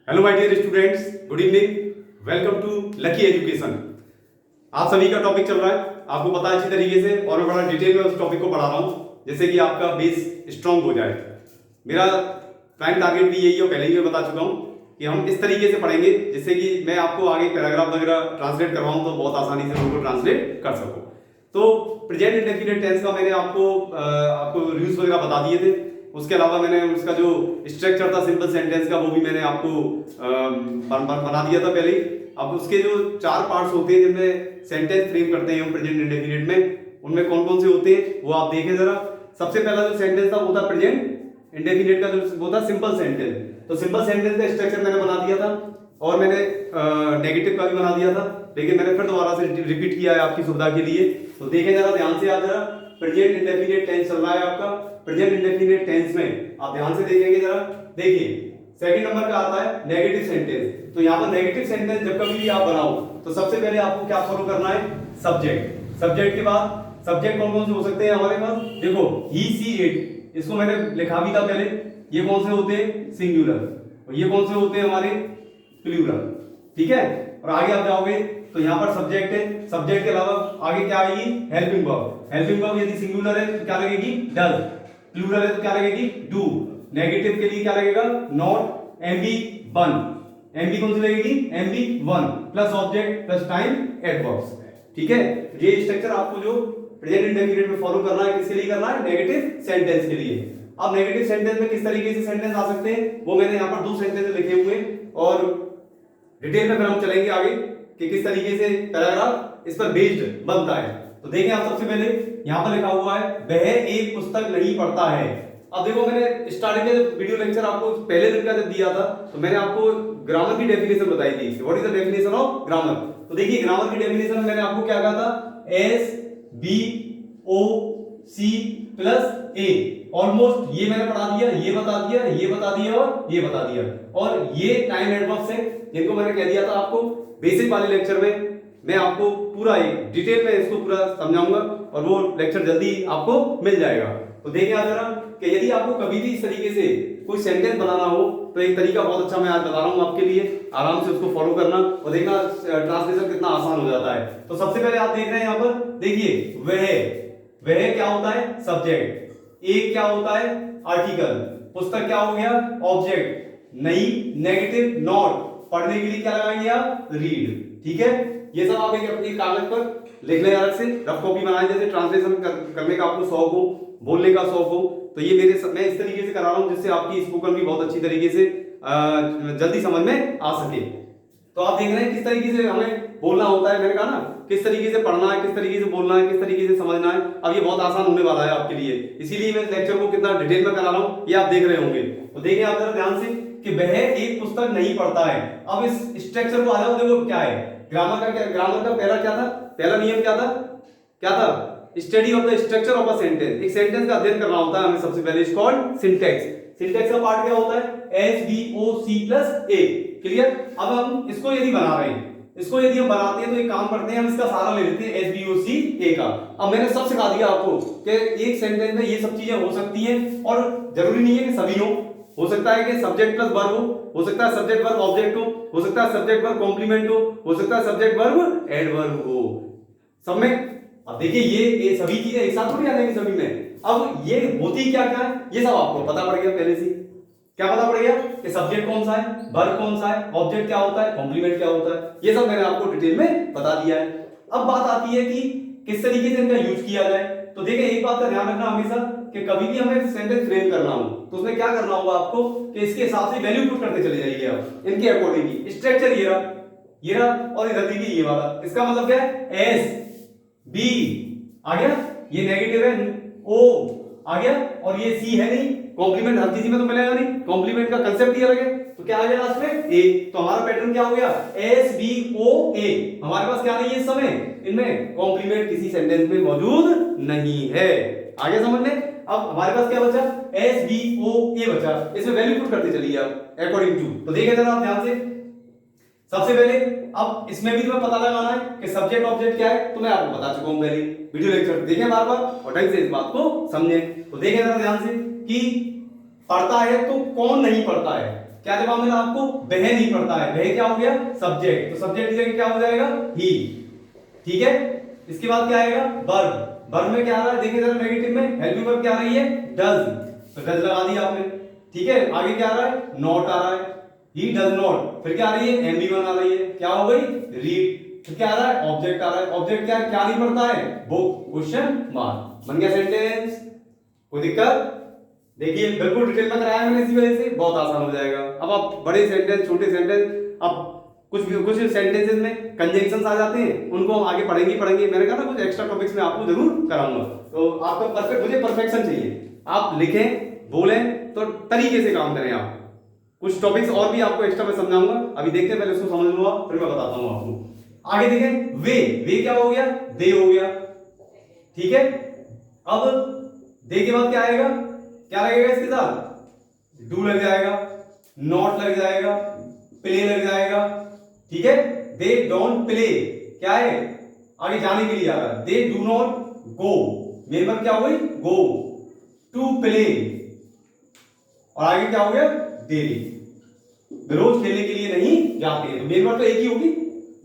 Hello my dear students, good evening. Welcome to Lucky Education. आप सभी का topic चल रहा है, आपको पता है अच्छी तरीके से, और मैं बड़ा डिटेल में उस टॉपिक को पढ़ा रहा हूँ जिससे कि आपका बेस स्ट्रांग हो जाए। मेरा प्राइम टारगेट भी यही है, पहले ही मैं बता चुका हूँ कि हम इस तरीके से पढ़ेंगे जिससे कि मैं आपको आगे पैराग्राफ वगैरह ट्रांसलेट करवाऊँ तो बहुत आसानी से उनको ट्रांसलेट कर सकूँ। तो प्रेजेंट इंडेफिनिट टेंस का मैंने आपको रूल्स वगैरह बता दिए थे। उसके अलावा मैंने उसका जो स्ट्रक्चर था सिंपल सेंटेंस का, वो भी मैंने आपको बना दिया था पहले ही। अब उसके जो चार पार्ट्स होते हैं जिनमें सेंटेंस फ्रेम करते हैं हम प्रेजेंट इंडेफिनिट में, उनमें कौन कौन से होते हैं वो आप देखें जरा। सबसे पहला जो सेंटेंस था वो था प्रेजेंट इंडेफिनिट का, जो वो था सिंपल सेंटेंस। तो सिंपल सेंटेंस का स्ट्रक्चर मैंने बना दिया था और मैंने नेगेटिव का भी बना दिया था, लेकिन मैंने फिर दोबारा से रिपीट किया है आपकी सुविधा के लिए। तो देखें जरा ध्यान से, आप जरा प्रेजेंट इंडेफिनिट टेंस चल रहा है आपका। प्रेजेंट इंडेफिनिट टेंस में आप ध्यान से देखेंगे जरा, देखिए सेकंड नंबर का आता है नेगेटिव सेंटेंस। तो यहाँ पर नेगेटिव सेंटेंस जब कभी भी आप बनाओ तो सबसे पहले आपको क्या फॉलो करना है, सब्जेक्ट। सब्जेक्ट के बाद सब्जेक्ट कौन कौन से हो सकते हैं हमारे पास, देखो ही सी इट, इसको मैंने लिखा भी था पहले। ये कौन से होते हैं, सिंगुलर, और ये कौन से होते हैं हमारे, प्लूरल। ठीक है, और आगे आप जाओगे तो यहाँ पर सब्जेक्ट है, सब्जेक्ट के अलावा आगे क्या आएगी, हेल्पिंग वर्ब। हेल्पिंग वर्ब यदि सिंगुलर है तो क्या लगेगी, डज। प्लूरल है तो क्या लगेगी, डू। नेगेटिव के लिए क्या लगेगा, नॉट। एमबी वन, एमबी कौन सी लगेगी, MB one plus object plus time adverbs. ठीक है, ये स्ट्रक्चर आपको जो प्रेजेंट इंडेफिनिट में फॉलो करना है, किसके लिए करना है, नेगेटिव सेंटेंस के लिए। अब नेगेटिव सेंटेंस में किस तरीके से सेंटेंस आ सकते हैं वो मैंने यहाँ पर दो सेंटेंस लिखे हुए, और डिटेल में फिर हम चलेंगे आगे कि किस तरीके से पैराग्राफ इस पर बेस्ड बनता है। तो देखें आप, सबसे पहले यहाँ पर लिखा हुआ है वह एक पुस्तक नहीं पढ़ता है। अब देखो, मैंने स्टार्टिंग में वीडियो लेक्चर आपको पहले दिन का जब दिया था तो मैंने आपको ग्रामर की डेफिनेशन बताई थी, what is the definition of grammar. तो देखिए ग्रामर की डेफिनेशन में मैंने आपको क्या कहा था, S B O C plus A. Almost ये मैंने पढ़ा दिया, ये बता दिया, ये बता दिया और ये बता दिया। और ये टाइम एडवर्ब्स है जिनको मैंने कह दिया था आपको बेसिक वाले लेक्चर में। मैं आपको पूरा एक डिटेल में इसको पूरा समझाऊंगा और वो लेक्चर जल्दी आपको मिल जाएगा। तो देखें आप जरा कि यदि आपको कभी भी इस तरीके से कोई सेंटेंस बनाना हो तो एक तरीका बहुत अच्छा मैं आज बता रहा हूं आपके लिए, आराम से उसको फॉलो करना और देखना ट्रांसलेशन कितना आसान हो जाता है। तो सबसे पहले आप देख रहे हैं यहाँ पर, देखिए वह क्या होता है, सब्जेक्ट। एक क्या होता है, आर्टिकल। पुस्तक क्या हो गया, ऑब्जेक्ट। नहीं, नेगेटिव, नॉट। पढ़ने के लिए क्या लगाएंगे आप, रीड। ठीक है, ये सब आप एक अपने कागज पर लिख लें, अलग से रफ कॉपी बनाएं। जैसे ट्रांसलेशन करने का आपको शौक हो, बोलने का शौक हो, तो ये मैं इस तरीके से करा रहा हूं जिससे आपकी स्पोकन भी बहुत अच्छी तरीके से जल्दी समझ में आ सके। तो आप देख रहे हैं किस तरीके से हमें बोलना होता है। मैंने कहा ना किस तरीके से पढ़ना है, किस तरीके से बोलना है, किस तरीके से समझना है। अब ये बहुत आसान होने वाला है आपके लिए, इसीलिए मैं लेक्चर को कितना डिटेल में करा रहा हूं ये आप देख रहे होंगे। तो देखिए आप जरा ध्यान से कि वह एक पुस्तक नहीं पढ़ता है। अब इस स्ट्रक्चर को आ जाओ, देखो क्या है ग्रामर का पहला क्या था, पहला नियम क्या था, study of the structure of a sentence. एक सेंटेंस का अध्ययन करना होता है हमें सबसे पहले, इज कॉल्ड सिंटैक्स। सिंटैक्स का पार्ट क्या होता है, S B O C plus A. Clear. अब हम इसको यदि बना रहे हैं, इसको यदि हम बनाते हैं तो एक काम करते हैं, हम इसका सहारा ले लेते हैं एस बी ओ सी ए का। अब मैंने सब सिखा दिया आपको कि एक सेंटेंस में ये सब चीजें हो सकती हैं, और जरूरी नहीं है कि सभी हो सकता है कि सब्जेक्ट प्लस वर्ब हो सकता है सब्जेक्ट वर्ब ऑब्जेक्ट हो सकता है सब्जेक्ट वर्ब कॉम्प्लीमेंट हो सकता है सब्जेक्ट वर्ब एडवर्ब हो, सब में। अब देखिए ये सभी चीजें एक साथ थोड़ी आ जाएंगी सभी में। अब ये होती क्या क्या है ये सब आपको पता पड़ गया पहले से। क्या पता पड़ गया कि सब्जेक्ट कौन सा है, वर्ब कौन सा है, ऑब्जेक्ट क्या होता है, कॉम्प्लीमेंट क्या होता है, ये सब मैंने आपको डिटेल में बता दिया है। अब बात आती है कि किस तरीके से इनका यूज किया जाए। तो देखिए एक बात का ध्यान रखना हमेशा कि कभी भी हमें सेंटेंस फ्रेम करना हो तो उसमें क्या करना होगा आपको कि इसके हिसाब से वैल्यू पुट करते चले जाइए आप, इनके अकॉर्डिंग। स्ट्रक्चर ये रहा और इधर देखिए ये वाला, इसका मतलब क्या है, एस बी आ गया, ये नेगेटिव है, ओ आ गया, और ये सी है नहीं, कॉम्प्लीमेंट हर चीज में तो मिलेगा नहीं, कॉम्प्लीमेंट का कंसेप्ट ही अलग है। तो क्या आ गया लास्ट में, ए। तो हमारा पैटर्न क्या हो गया, एस बी ओ ए। हमारे पास क्या नहीं है इस समय, इनमें कॉम्प्लीमेंट किसी सेंटेंस में मौजूद नहीं है। आगे समझ में। अब हमारे पास क्या बचा, एस बी ओ ए बचा, इसमें वैल्यू पुट करते चलिए आप अकॉर्डिंग टू। तो देखिए जरा आप ध्यान से, सबसे पहले अब इसमें भी तुम्हें पता लगाना है कि सब्जेक्ट ऑब्जेक्ट क्या है, तो मैं आपको बता चुका हूं पहले, वीडियो लेक्चर देखें बार बार और ढंग से इस बात को समझें। तो देखें जरा ध्यान से कि पढ़ता है तो कौन नहीं पढ़ता है, क्या जवाब मिला आपको? वह नहीं पढ़ता है। वह क्या हो गया? सब्जेक्ट। तो सब्जेक्ट की जगह क्या हो जाएगा? ही। ठीक है, इसके बाद क्या आएगा? वर्ब। वर्ब में क्या आ रहा है? देखिए जरा नेगेटिव में हेल्पिंग वर्ब क्या आ रही है? डज। तो डज लगा दिया आपने। ठीक है, आगे क्या आ रहा है? नॉट आ रहा है। He does not. फिर क्या आ रही है? एमबी1 आ रही है। क्या हो गई? रीड। तो क्या आ रहा है? ऑब्जेक्ट आ रहा है। ऑब्जेक्ट क्या क्या नहीं पढ़ता है? बुक। Question mark. बन गया सेंटेंस। कोई दिक्कत? देखिए बिल्कुल डिटेल में कराया मैंने, इसी वजह से बहुत आसान हो जाएगा। अब आप बड़े सेंटेंस, छोटे सेंटेंस, अब कुछ सेंटेंसेस में कंजंक्शंस आ जाते हैं, उनको हम आगे पढ़ेंगे। मैंने कहा ना कुछ एक्स्ट्रा टॉपिक्स में आपको जरूर कराऊंगा। तो आपका परफेक्ट, मुझे परफेक्शन चाहिए। आप लिखें, बोलें तो तरीके से काम करें आप। कुछ टॉपिक्स और भी आपको एक्स्ट्रा मैं समझाऊंगा। अभी देखते हैं, पहले उसको समझ लूंगा, फिर मैं बताता हूं आपको। आगे देखें, वे क्या हो गया? दे हो गया। ठीक है, अब दे के बाद क्या आएगा? क्या लगेगा इसके साथ? डू लग जाएगा, नॉट लग जाएगा, प्ले लग जाएगा। ठीक है, दे डोंट प्ले क्या है? आगे जाने के लिए आ रहा है। They do not go, main verb क्या हो गई? Go to play. और आगे क्या हो गया? डेली, रोज खेलने के लिए नहीं जाते हैं। तो मेन वर्ब तो एक ही होगी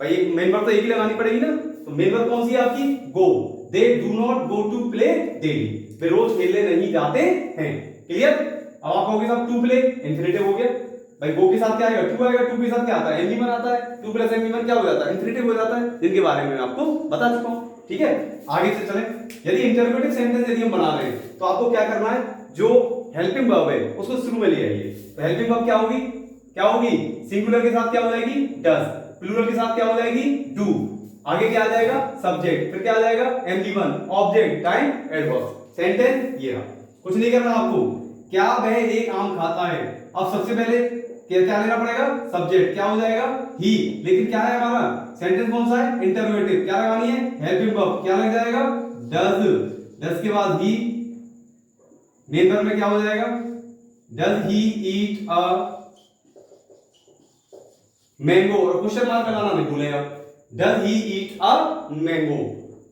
भाई, मेन वर्ब तो एक ही लगानी पड़ेगी ना। तो मेन वर्ब कौन सी है आपकी? Go. They do not go to play daily, वे रोज खेलने नहीं जाते हैं। क्लियर? अब आप कहोगे साहब टू प्ले इंफिनिटिव हो गया भाई, गो के साथ क्या आएगा? टू आएगा। टू के साथ क्या आता है? एमबी1 आता है। टू प्लस एमबी1 क्या हो जाता है? इंफिनिटिव हो जाता है, जिनके बारे में मैं आपको बता चुका हूं। ठीक है, आगे से चलें। यदि इंटरोगेटिव सेंटेंस यदि हम बना रहे हैं तो आपको क्या करना है? जो हेल्पिंग वर्ब है उसको शुरू में ले आइए। तो हेल्पिंग वर्ब क्या होगी? क्या होगी? सिंगुलर के साथ क्या हो जाएगी? डज। प्लूरल के साथ क्या हो जाएगी? डू। आगे क्या आ जाएगा? सब्जेक्ट। फिर क्या आ जाएगा? एमबी1, ऑब्जेक्ट, टाइम, एडवर्ब। सेंटेंस ये रहा। कुछ नहीं करना आपको। क्या वह एक आम खाता है? अब सबसे पहले क्या लेना पड़ेगा? सब्जेक्ट। क्या हो जाएगा? ही। लेकिन क्या है हमारा सेंटेंस कौन सा है? इंटरोगेटिव। क्या लगानी है? Helping verb. क्या लग जाएगा? डज। डज के बाद ही। मेन वर्ब में क्या हो जाएगा? Does he eat a mango. और क्वेश्चन मार्क लगाना नहीं भूलेगा। Does he eat a mango.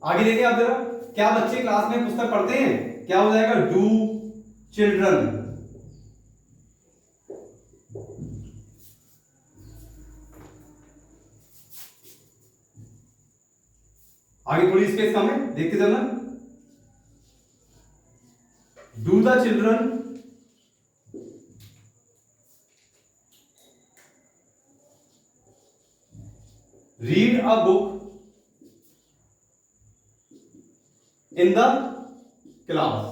आगे देखिए आप जरा, क्या बच्चे क्लास में पुस्तक पढ़ते हैं? क्या हो जाएगा? Do children. आगे थोड़ी स्पेस कम है, देखते चलना। Do the children read a book in the class?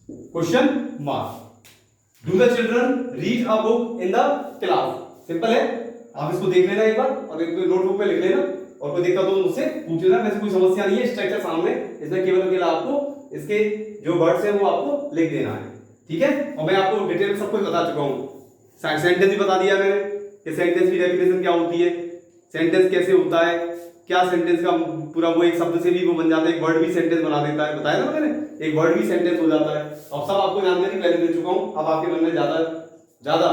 Question mark. Do the children read a book in the class? Simple है, आप इसको देख लेना एक बार और एक नोटबुक पे लिख लेना, और कोई दिक्कत हो तो मुझसे पूछ लेना। वैसे कोई समस्या नहीं है, स्ट्रक्चर सामने, इसमें केवल आपको इसके जो वर्ड्स हैं वो आपको लिख देना है। ठीक है, और मैं आपको डिटेल में सब कुछ बता चुका हूं। सेंटेंस भी बता दिया मैंने कि सेंटेंस की डेफिनेशन क्या होती है, सेंटेंस कैसे होता है, क्या सेंटेंस का पूरा वो एक शब्द से भी वो बन जाता है, एक वर्ड भी सेंटेंस बना देता है। बताया ना मैंने, एक वर्ड भी सेंटेंस हो जाता है। और सब आपको जानकारी पहले दे चुका हूं। अब आपके मन में ज्यादा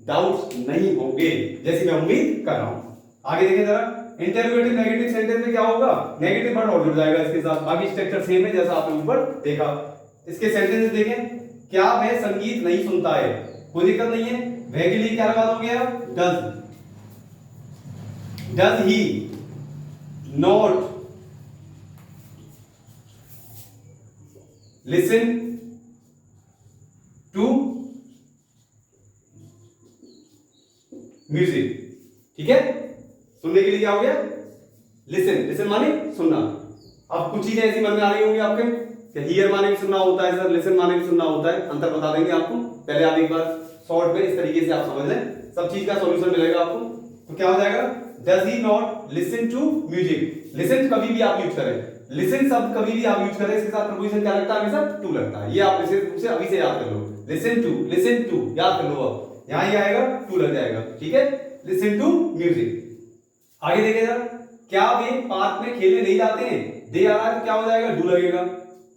डाउट्स नहीं होंगे, जैसी मैं उम्मीद कर रहा हूं। आगे देखें जरा, इंटरोगेटिव नेगेटिव सेंटेंस में क्या होगा? नेगेटिव वर्ड और जुड़ जाएगा इसके साथ। बाकी स्ट्रक्चर सेम है जैसा आपने ऊपर देखा। इसके सेंटेंस देखें, क्या वह संगीत नहीं सुनता है? कोई दिक्कत नहीं है, वह के लिए क्या लगा दोगे आप? Does. Does he not listen to music? ठीक है, सुनने के लिए क्या हो गया? लिसन। लिसन माने सुनना। अब कुछ चीजें ऐसी मन में आ रही होंगी आपके कि हियर माने भी सुनना होता है सर, लिसन माने भी सुनना होता है। अंतर बता देंगे आपको। पहले आप एक बार शॉर्ट में इस तरीके से आप समझ लें, सब चीज का सॉल्यूशन मिलेगा आपको। तो क्या हो जाएगा? Does he not listen to music? Listen कभी भी आप यूज करें, लिसन शब्द कभी भी आप यूज करें, इसके साथ प्रपोजिशन क्या लगता है? हमेशा टू लगता है। ये आप विशेष रूप से अभी से याद कर लो। लिसन टू याद कर लो। अब यहां ही आएगा, टू लग जाएगा। ठीक है, लिसन टू म्यूजिक। आगे देखें जरा, क्या वे पार्क में खेलने नहीं जाते हैं? दे आ रहा है, क्या हो जाएगा? डू लगेगा।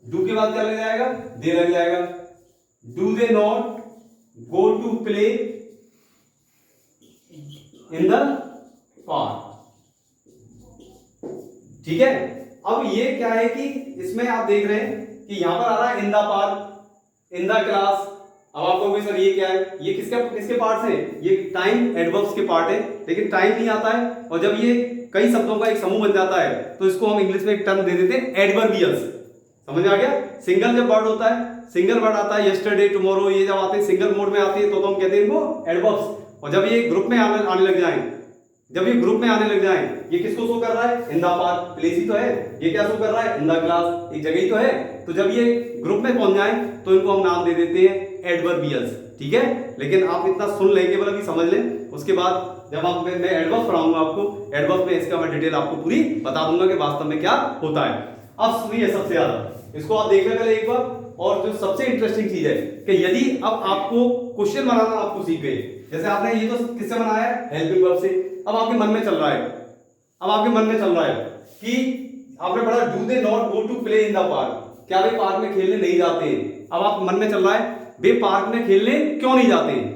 डू के बाद क्या लग जाएगा? दे लग जाएगा। Do they not go to play in the park? ठीक है, अब ये क्या है कि इसमें आप देख रहे हैं कि यहां पर आ रहा है इन the park, in the class, अब आप कहोगे सर ये क्या है, ये किसके किसके पार्ट्स हैं, ये टाइम एडवर्ब्स के पार्ट है, लेकिन टाइम नहीं आता है। और जब ये कई शब्दों का एक समूह बन जाता है तो इसको हम इंग्लिश में एक टर्म दे देते हैं एडवर्बियल्स। समझ में आ गया? सिंगल जब वर्ड होता है, सिंगल वर्ड आता है यस्टरडे, टुमारो, ये जब आते हैं सिंगल मोड में आते हैं तो हम कहते हैं इनको एडवर्ब्स। और जब ये ग्रुप में आने लग जाएं, जब ये ग्रुप में आने लग जाएं, ये किसको शो कर रहा है? इन द पार्क, प्लेस ही तो है। ये क्या शो कर रहा है? इन द क्लास, एक जगह ही तो है। तो जब ये ग्रुप में पहुंच जाएं तो इनको हम नाम दे देते हैं एडवर्बियल्स। ठीक है, लेकिन आप इतना सुन लेंगे, मतलब अभी समझ लें, उसके बाद जब आप मैं एडवर्ब पढ़ाऊंगा आपको, एडवर्ब में इसका मैं डिटेल आपको पूरी बता दूंगा कि वास्तव में क्या होता है। अब सुनिए सबसे ज्यादा, इसको आप देखने पहले एक बार। और जो सबसे इंटरेस्टिंग चीज है कि यदि अब आपको क्वेश्चन बनाना आपको सीख गए, जैसे आपने ये तो किससे बनाया है? हेल्पिंग वर्ब से। अब आपके मन में चल रहा है, अब आपके मन में चल रहा है कि आपने पढ़ा do they not go to play in the park, क्या वे पार्क में खेलने नहीं जाते हैं? अब आप मन में चल रहा है वे पार्क में खेलने क्यों नहीं जाते हैं?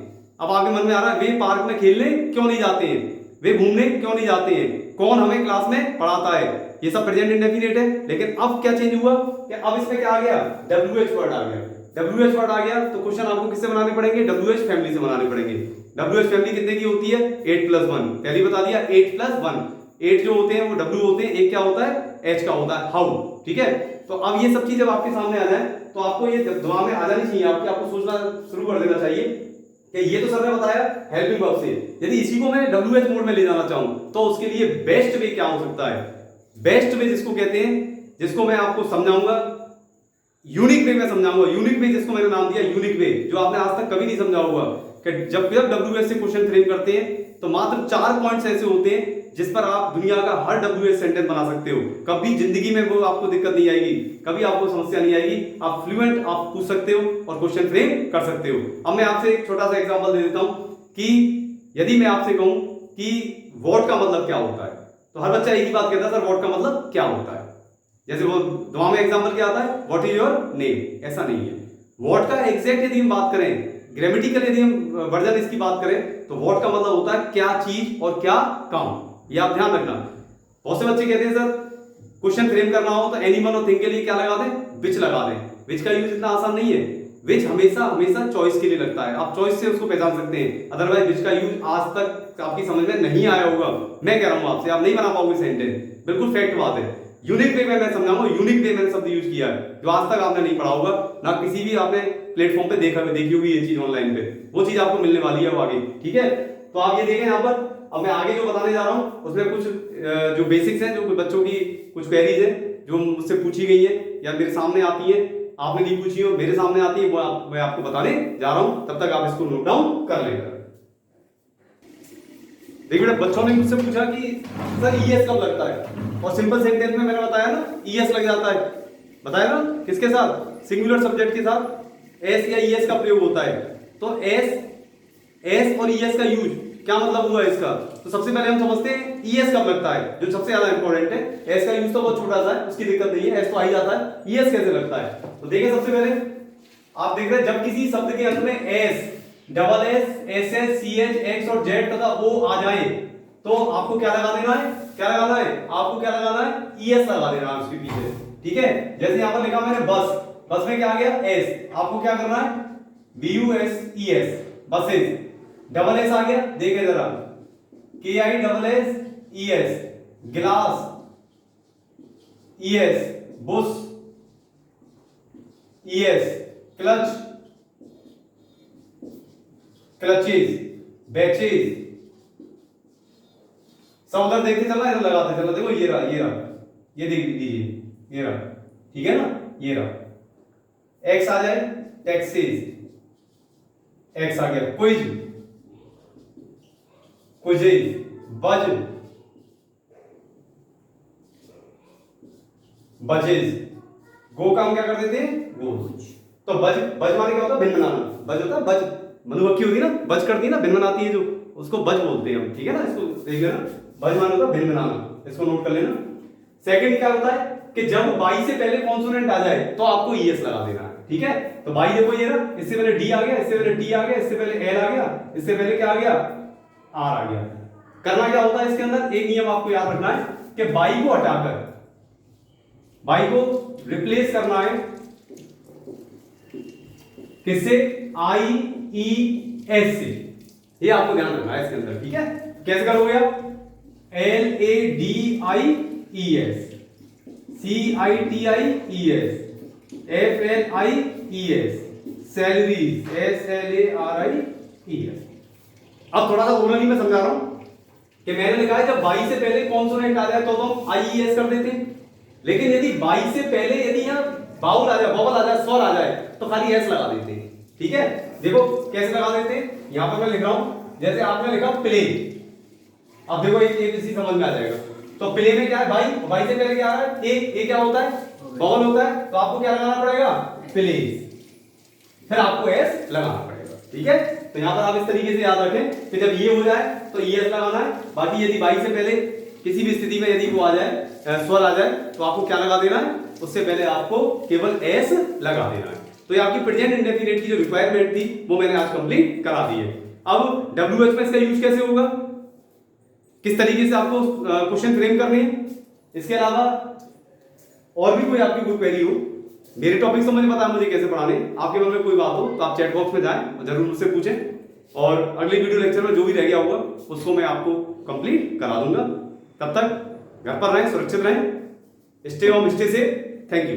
अब आपके मन में आ रहा है वे पार्क में खेलने क्यों नहीं जाते हैं, वे घूमने क्यों नहीं जाते हैं, कौन हमें क्लास में पढ़ाता है? ये सब प्रेजेंट इंडेफिनिट है। लेकिन अब क्या चेंज हुआ कि अब इसमें क्या आ गया? WH वर्ड आ गया। WH वर्ड आ गया तो क्वेश्चन आपको किससे बनाने पड़ेंगे? WH फैमिली से बनाने पड़ेंगे। WH फैमिली कितने की होती है? 8+1। पहले बता दिया 8+1। 8 जो होते हैं वो W होते हैं, एक क्या होता है? H का होता है, हाउ। ठीक है, तो अब ये सब चीज जब आपके सामने आ जाए तो आपको ये दिमाग में आ जानी चाहिए, आपको सोचना शुरू कर देना चाहिए कि ये तो सर ने बताया हेल्पिंग वर्ब से, यदि इसी को मैं WH मोड में ले जाना चाहूं तो उसके लिए बेस्ट वे क्या हो सकता है? बेस्ट वे जिसको कहते हैं, जिसको मैं आपको समझाऊंगा, यूनिक वे में समझाऊंगा। यूनिक वे जिसको मैंने नाम दिया यूनिक वे, जो आपने आज तक कभी नहीं समझा होगा कि जब WH से क्वेश्चन फ्रेम करते हैं तो मात्र 4 पॉइंट्स ऐसे होते हैं जिस पर आप दुनिया का हर WH सेंटेंस बना सकते हो। कभी जिंदगी में वो आपको दिक्कत नहीं आएगी, कभी आपको समस्या नहीं आएगी, आप फ्लुएंट आप पूछ सकते हो और क्वेश्चन फ्रेम कर सकते हो। अब मैं आपसे एक छोटा सा एग्जांपल दे देता हूं कि यदि मैं आपसे कहूं कि वॉट का मतलब क्या होता है, तो हर बच्चा एक ही बात कहता है, सर वॉट का मतलब क्या होता है? जैसे वो दुआ में एग्जांपल क्या आता है? What is your name. ऐसा नहीं है। व्हाट का एग्जैक्ट यदि हम बात करें, ग्रामेटिकल यदि हम वर्जन इसकी बात करें तो व्हाट का मतलब होता है क्या चीज और क्या काम। ये आप ध्यान रखना। बहुत से बच्चे कहते हैं सर क्वेश्चन फ्रेम करना हो तो एनिमल और थिंग के लिए क्या लगा दें? विच लगा दें। विच का यूज इतना आसान नहीं है। विच हमेशा हमेशा चॉइस के लिए लगता है, आप चॉइस से उसको पहचान सकते हैं। अदरवाइज विच का यूज आज तक आपकी समझ में नहीं आया होगा। मैं कह रहा हूं आपसे, आप नहीं बना पाओगे सेंटेंस, बिल्कुल फैक्ट बात है। यूनिक वे में मैं समझाऊंगा, यूनिक वे मैंने शब्द यूज किया है जो आज तक आपने नहीं पढ़ा होगा, ना किसी भी आपने प्लेटफॉर्म पे देखी होगी ये चीज ऑनलाइन पे, वो चीज आपको मिलने वाली है आगे। ठीक है, तो आप ये देखें यहाँ पर। अब मैं आगे जो बताने जा रहा हूँ उसमें कुछ जो बेसिक्स हैं, जो बच्चों की कुछ क्वेरीज है जो मुझसे पूछी गई है या मेरे सामने आती है, आपने नहीं पूछी हो, मेरे सामने आती है, वो मैं आपको बताने जा रहा हूं। तब तक आप इसको नोट डाउन कर लेंगे। देखिए बेटा, बच्चों ने मुझसे पूछा कि सर ईएस कब लगता है, और सिंपल सेंटेंस में मैंने बताया ना ईएस लग जाता है। बताया ना किसके साथ? सिंगुलर सब्जेक्ट के साथ एस या ईएस का प्रयोग होता है। तो एस और ईएस का यूज क्या मतलब हुआ इसका? तो सबसे पहले हम समझते हैं ईएस कब लगता है, जो सबसे ज्यादा इंपॉर्टेंट है। एस का यूज तो बहुत छोटा सा है, उसकी दिक्कत नहीं है, एस तो आ ही जाता है। ईएस कैसे लगता है? तो देखिए सबसे पहले आप देख रहे हैं जब किसी शब्द के अंत में S, double S, S S, C H, X और जेड तथा ओ आ जाए तो आपको क्या लगा देना है? क्या लगाना है? आपको क्या लगाना है? ईएस लगा देना है उसके पीछे। ठीक है, जैसे यहां पर लिखा मैंने बस, बस में क्या आ गया? एस। आपको क्या करना है? BUSES, buses. डबल एस आ गया, देखे जरा, KISSES, गिलास, ES, Bush, ES, clutch, clutches, batches. सब उधर देखते चलना, इधर लगाते चलना। देखो ये रहा, ये रहा, ये देख लीजिए, ये रहा। ठीक है ना, ये रहा। एक्स आ जाए, टैक्सेस, एक्स आ गया। क्विज, क्विजेज, बज, बजेज। गो का हम क्या कर देते हैं? गो। तो बज, बज माने क्या होता है? भिन्न बनाना। बज होता है बज, मधुमक्खी होती है ना, बज करती है ना, भिन्न बनाती है जो, उसको बज बोलते हैं हम। ठीक है ना, इसको देख लेना, बज माने होता है भिन्न बनाना, इसको नोट कर लेना। सेकंड क्या होता है कि जब बाई से पहले कॉन्सोनेंट आ जाए तो आपको ईएस लगा देना है। ठीक है, तो बाई देखो ये ना, इससे पहले डी आ गया, इससे पहले टी आ गया, इससे पहले एल आ गया, इससे पहले क्या आ गया? आर आ गया। करना क्या होता है इसके अंदर? एक नियम आपको याद रखना है कि बाई को हटाकर, बाई को रिप्लेस करना है किससे? IES से। ये आपको ध्यान रखना है इसके अंदर, ठीक है? कैसे करोगे आप? LADIES, CITIES, FLIES, salaries, SLARIES। अब थोड़ा सा ओरली में समझा रहा हूं कि मैंने लिखा है जब 22 से पहले कॉन्सोनेंट आ जाए तो हम IES कर देते हैं, लेकिन यदि 22 से पहले यदि यहाँ बाउल आ जाए, बबल आ जाए, स्वर आ जाए तो खाली एस लगा देते हैं, ठीक है? देखो कैसे लगा देते हैं, यहां पर मैं लिख रहा हूं, जैसे आपने लिखा प्लेन। अब देखो एक इसी समझ में आ जाएगा। तो प्ले में क्या है भाई? भाई से पहले क्या आ रहा है? ए क्या होता है? बॉल होता है। तो आपको क्या लगाना पड़ेगा? प्लेस, फिर आपको एस लगाना पड़ेगा, ठीक है? तो यहां पर आप इस तरीके से याद रखें कि जब ये हो जाए तो ये एस लगाना है। बाकी यदि बाई से पहले किसी भी स्थिति में यदि वो आ जाए, स्वर आ जाए, तो आपको क्या लगा देना है? उससे पहले आपको केवल एस लगा देना है। तो ये आपकी प्रेजेंट इंडेफिनिट की जो रिक्वायरमेंट थी वो मैंने आज कंप्लीट करा दी है। अब WH में इसका यूज कैसे होगा, किस तरीके से आपको क्वेश्चन फ्रेम करने हैं, इसके अलावा और भी कोई आपकी कोई क्वेरी हो, मेरे टॉपिक तो मुझे पता है मुझे कैसे पढ़ाने, आपके मन में कोई बात हो तो आप चैट बॉक्स में जाएं और जरूर मुझसे पूछें, और अगले वीडियो लेक्चर में जो भी रह गया होगा उसको मैं आपको कंप्लीट करा दूंगा। तब तक घर पर रहें, सुरक्षित रहें, stay home, stay safe. Thank you.